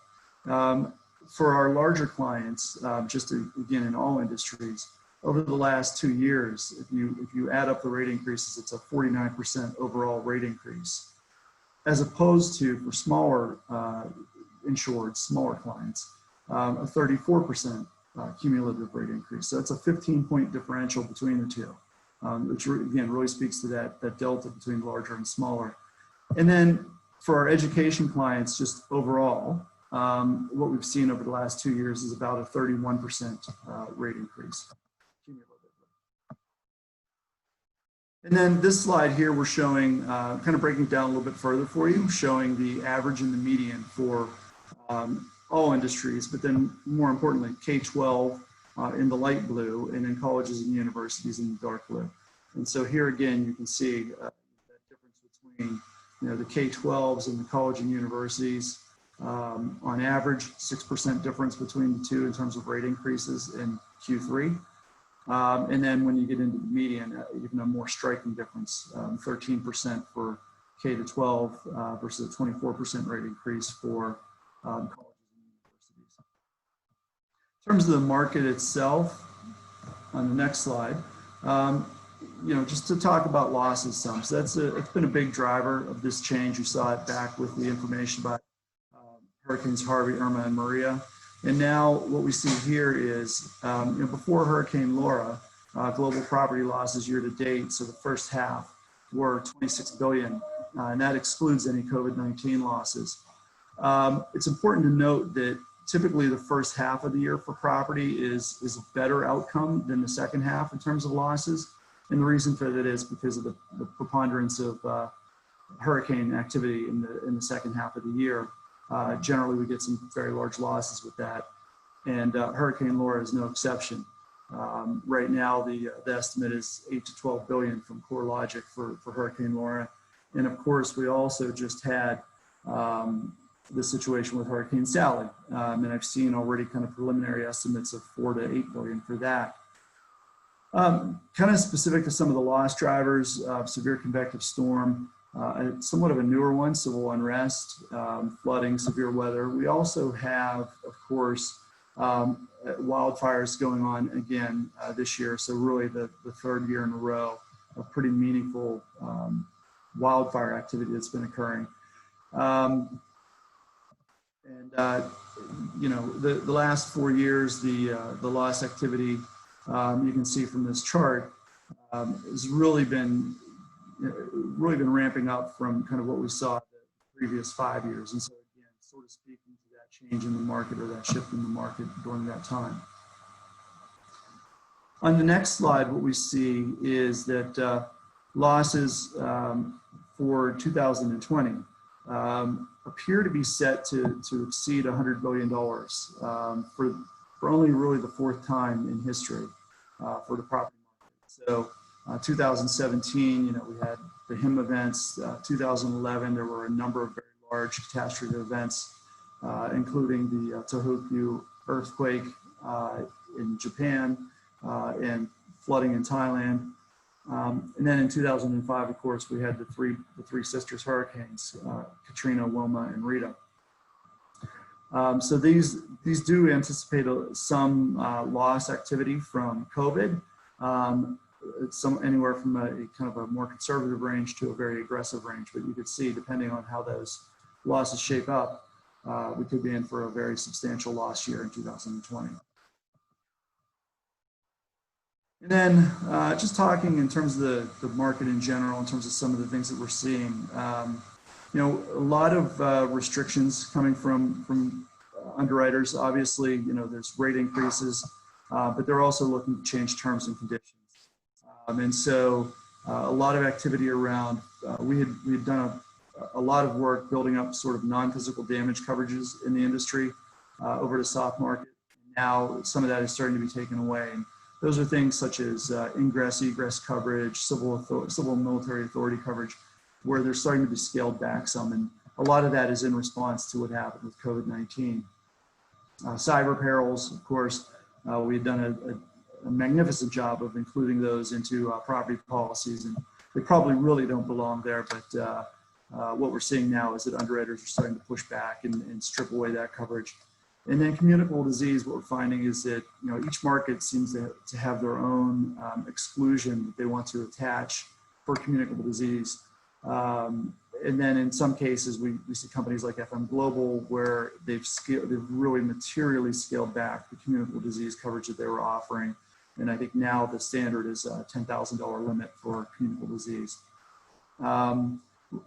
For our larger clients, again, in all industries, over the last 2 years, if you add up the rate increases, it's a 49% overall rate increase, as opposed to for smaller insured, smaller clients, a 34% cumulative rate increase. So it's a 15-point differential between the two, which again really speaks to that delta between larger and smaller. And then for our education clients, just overall, what we've seen over the last 2 years is about a 31% rate increase cumulatively. And then this slide here, we're showing, kind of breaking it down a little bit further for you, showing the average and the median for all industries, but then more importantly, K-12 in the light blue, and then colleges and universities in the dark blue. And so here again, you can see that difference between the K-12s and the college and universities. On average, 6% difference between the two in terms of rate increases in Q3. And then when you get into the median, even a more striking difference, 13% for K-12 versus a 24% rate increase for colleges and universities. In terms of the market itself, on the next slide, just to talk about losses some. So it's been a big driver of this change. You saw it back with the information about Hurricanes Harvey, Irma, and Maria. And now what we see here is, before Hurricane Laura, global property losses year to date, so the first half, were $26 billion, and that excludes any COVID-19 losses. It's important to note that typically the first half of the year for property is a better outcome than the second half in terms of losses. And the reason for that is because of the preponderance of hurricane activity in the second half of the year. Generally, we get some very large losses with that, and Hurricane Laura is no exception. Right now, the estimate is $8 to $12 billion from CoreLogic for Hurricane Laura, and of course, we also just had the situation with Hurricane Sally, and I've seen already kind of preliminary estimates of $4 to $8 billion for that. Kind of specific to some of the loss drivers, severe convective storm. Somewhat of a newer one, civil unrest, flooding, severe weather. We also have, of course, wildfires going on again this year. So really the third year in a row of pretty meaningful wildfire activity that's been occurring. The last 4 years, the loss activity, you can see from this chart, has really been ramping up from kind of what we saw the previous 5 years. And so again, sort of speaking to that change in the market or that shift in the market during that time. On the next slide, what we see is that losses for 2020 appear to be set to exceed $100 billion for only really the fourth time in history for the property market. So 2017, we had the HIM events. 2011, there were a number of very large catastrophe events, including the Tohoku earthquake in Japan and flooding in Thailand. And then in 2005, of course, we had the three sisters hurricanes, Katrina, Wilma, and Rita. So these do anticipate some loss activity from COVID. It's anywhere from a kind of a more conservative range to a very aggressive range, but you could see, depending on how those losses shape up, we could be in for a very substantial loss year in 2020. And then just talking in terms of the market in general, in terms of some of the things that we're seeing, a lot of restrictions coming from underwriters. Obviously, there's rate increases, but they're also looking to change terms and conditions. And so a lot of activity around, we had done a lot of work building up sort of non-physical damage coverages in the industry over the soft market. Now some of that is starting to be taken away. And those are things such as ingress, egress coverage, civil and military authority coverage, where they're starting to be scaled back some. And a lot of that is in response to what happened with COVID-19. Cyber perils, of course, we had done a magnificent job of including those into property policies, and they probably really don't belong there, but what we're seeing now is that underwriters are starting to push back and strip away that coverage. And then communicable disease, what we're finding is that each market seems to have their own exclusion that they want to attach for communicable disease. And then in some cases, we see companies like FM Global where they've really materially scaled back the communicable disease coverage that they were offering. And I think now the standard is a $10,000 limit for communicable disease.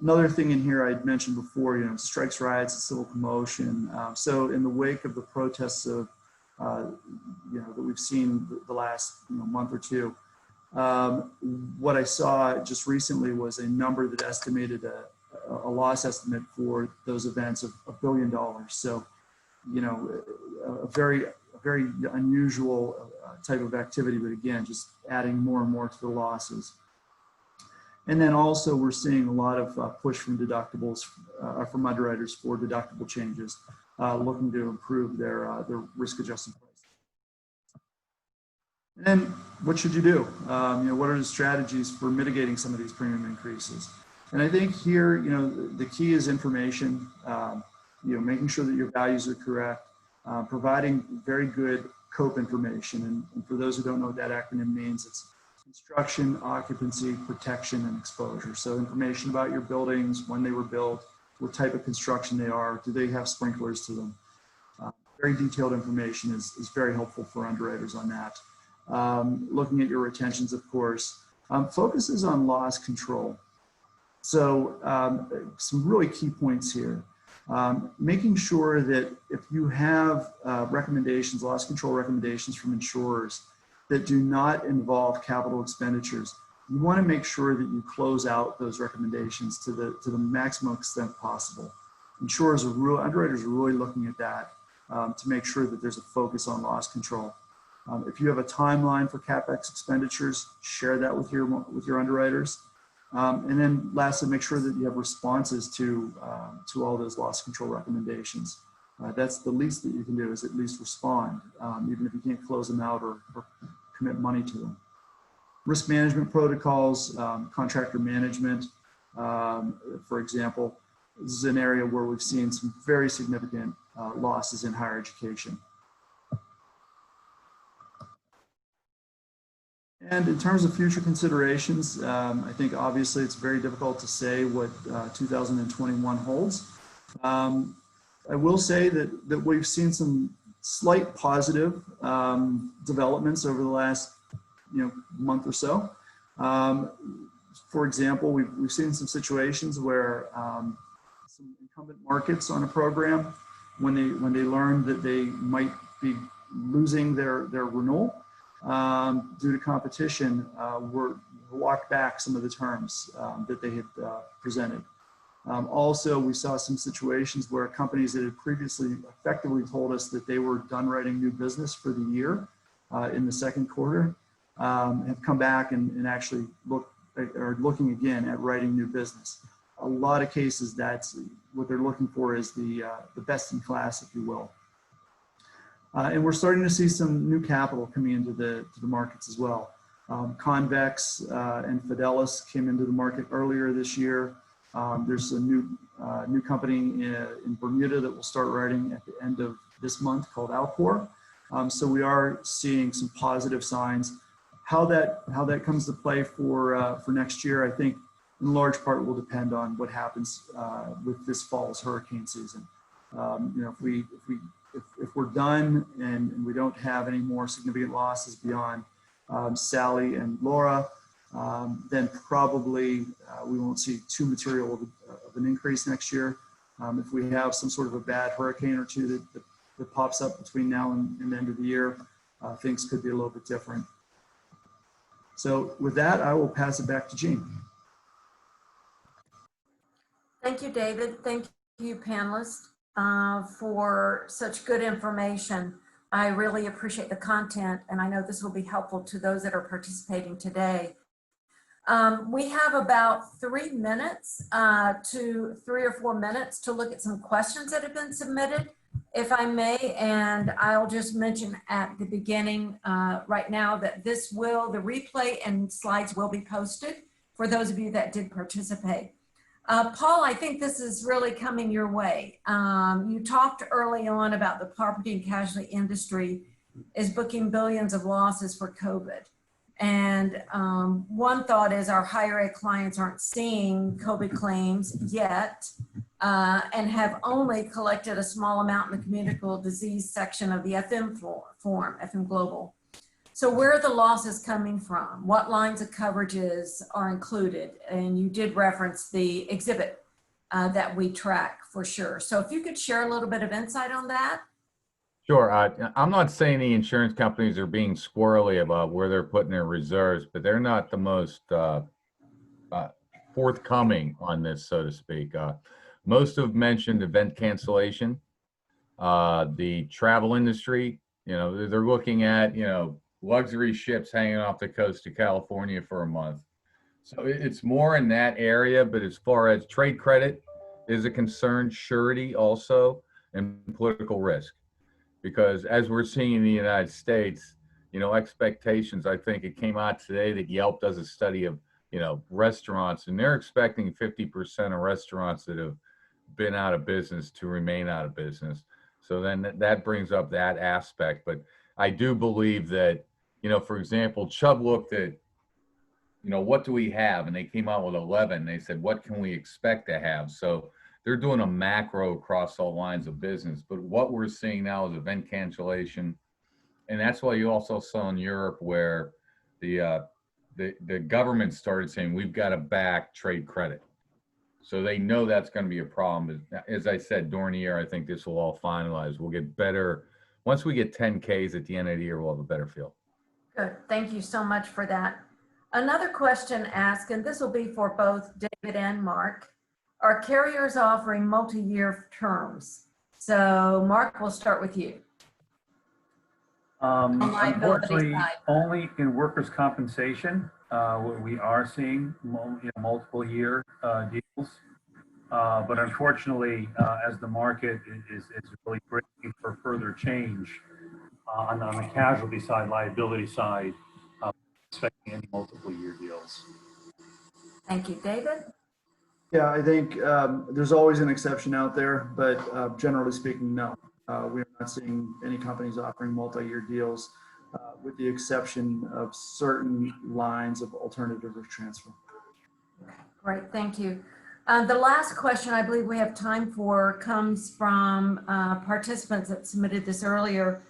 Another thing in here I'd mentioned before, strikes, riots, and civil commotion. So in the wake of the protests of, that we've seen the last month or two, what I saw just recently was a number that estimated a loss estimate for those events of $1 billion. So, a very unusual type of activity, but again, just adding more and more to the losses. And then also we're seeing a lot of push from deductibles, from underwriters for deductible changes, looking to improve their risk-adjusted price. And then what should you do? What are the strategies for mitigating some of these premium increases? And I think here, the key is information, making sure that your values are correct, providing very good COPE information. And for those who don't know what that acronym means, it's construction, occupancy, protection, and exposure. So information about your buildings, when they were built, what type of construction they are, do they have sprinklers to them? Very detailed information is very helpful for underwriters on that. Looking at your retentions, of course, focuses on loss control. So some really key points here. Making sure that if you have recommendations, loss control recommendations from insurers that do not involve capital expenditures, you want to make sure that you close out those recommendations to the maximum extent possible. Underwriters are really looking at that to make sure that there's a focus on loss control. If you have a timeline for CapEx expenditures, share that with your underwriters. And then lastly, make sure that you have responses to all those loss control recommendations. That's the least that you can do, is at least respond, even if you can't close them out or commit money to them. Risk management protocols, contractor management, for example, this is an area where we've seen some very significant losses in higher education. And in terms of future considerations, I think obviously it's very difficult to say what 2021 holds. I will say that we've seen some slight positive developments over the last month or so. For example, we've seen some situations where some incumbent markets on a program, when they learned that they might be losing their renewal due to competition, were walked back some of the terms that they had presented. Also, we saw some situations where companies that had previously effectively told us that they were done writing new business for the year in the second quarter have come back and actually are looking again at writing new business. A lot of cases, that's what they're looking for is the best in class, if you will. And we're starting to see some new capital coming into the markets as well. Convex and Fidelis came into the market earlier this year. There's a new company in Bermuda that will start writing at the end of this month called Alcor. So we are seeing some positive signs. How that comes to play for next year, I think in large part will depend on what happens with this fall's hurricane season. If we're done and we don't have any more significant losses beyond Sally and Laura, then probably we won't see too material of an increase next year. If we have some sort of a bad hurricane or two that pops up between now and the end of the year, things could be a little bit different. So with that, I will pass it back to Jean. Thank you, David. Thank you, panelists, for such good information. I really appreciate the content, and I know this will be helpful to those that are participating today. We have about 3 minutes to 3 or 4 minutes to look at some questions that have been submitted, if I may, and I'll just mention at the beginning right now that the replay and slides will be posted for those of you that did participate. Paul, I think this is really coming your way. You talked early on about the property and casualty industry is booking billions of losses for COVID. And one thought is our higher ed clients aren't seeing COVID claims yet and have only collected a small amount in the communicable disease section of the FM form, FM Global. So where are the losses coming from? What lines of coverages are included? And you did reference the exhibit that we track for sure. So if you could share a little bit of insight on that. Sure. I'm not saying the insurance companies are being squirrely about where they're putting their reserves, but they're not the most forthcoming on this, so to speak. Most have mentioned event cancellation. The travel industry, they're looking at, luxury ships hanging off the coast of California for a month. So it's more in that area, but as far as trade credit is a concern, surety also, and political risk. Because as we're seeing in the United States, expectations, I think it came out today that Yelp does a study of, restaurants, and they're expecting 50% of restaurants that have been out of business to remain out of business. So then that brings up that aspect. But I do believe that, for example, Chubb looked at, what do we have? And they came out with 11. They said, what can we expect to have? So they're doing a macro across all lines of business. But what we're seeing now is event cancellation. And that's why you also saw in Europe where the government started saying, we've got to back trade credit. So they know that's going to be a problem. As I said, during the year, I think this will all finalize. We'll get better. Once we get 10Ks at the end of the year, we'll have a better feel. Good. Thank you so much for that. Another question asked, and this will be for both David and Mark. Are carriers offering multi-year terms? So Mark, we'll start with you. Unfortunately, only in workers' compensation, we are seeing multiple year deals. But unfortunately, as the market is really bracing for further change on the casualty side, liability side, expecting any multiple year deals. Thank you, David. Yeah, I think there's always an exception out there, but generally speaking, no. We're not seeing any companies offering multi-year deals with the exception of certain lines of alternative risk transfer. Great, thank you. The last question I believe we have time for comes from participants that submitted this earlier.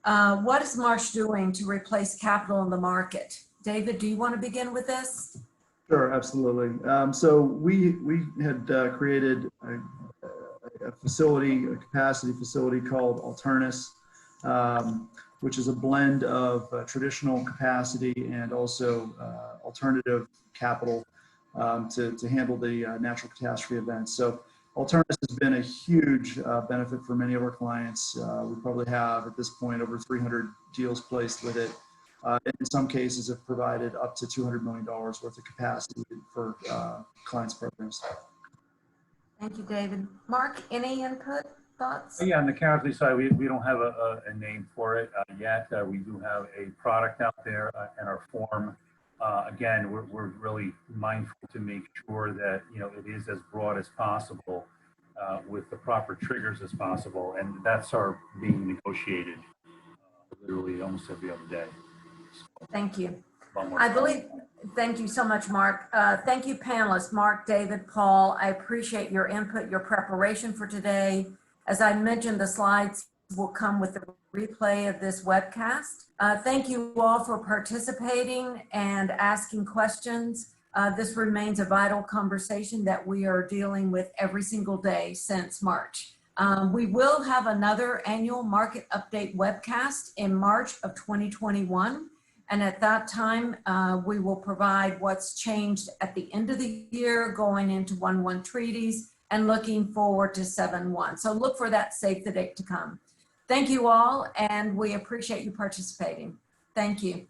What is Marsh doing to replace capital in the market? David, do you want to begin with this? Sure, absolutely. So we had created a facility, a capacity facility called Alternus, which is a blend of traditional capacity and also alternative capital to handle the natural catastrophe events. So alternatives has been a huge benefit for many of our clients. We probably have at this point over 300 deals placed with it. In some cases have provided up to $200 million worth of capacity for clients' programs. Thank you, David. Mark, any input, thoughts? Yeah, on the casualty side, we don't have a name for it yet. We do have a product out there in our form. Again, we're really mindful to make sure that, you know, it is as broad as possible with the proper triggers as possible. And that's our being negotiated literally almost every other day. Thank you. One more I time. believe, thank you so much, Mark. Thank you, panelists, Mark, David, Paul. I appreciate your input, your preparation for today. As I mentioned, the slides will come with the replay of this webcast. Thank you all for participating and asking questions. This remains a vital conversation that we are dealing with every single day since March. We will have another annual market update webcast in March of 2021. And at that time, we will provide what's changed at the end of the year, going into 1/1 treaties and looking forward to 7/1. So look for that save the date to come. Thank you all, and we appreciate you participating. Thank you.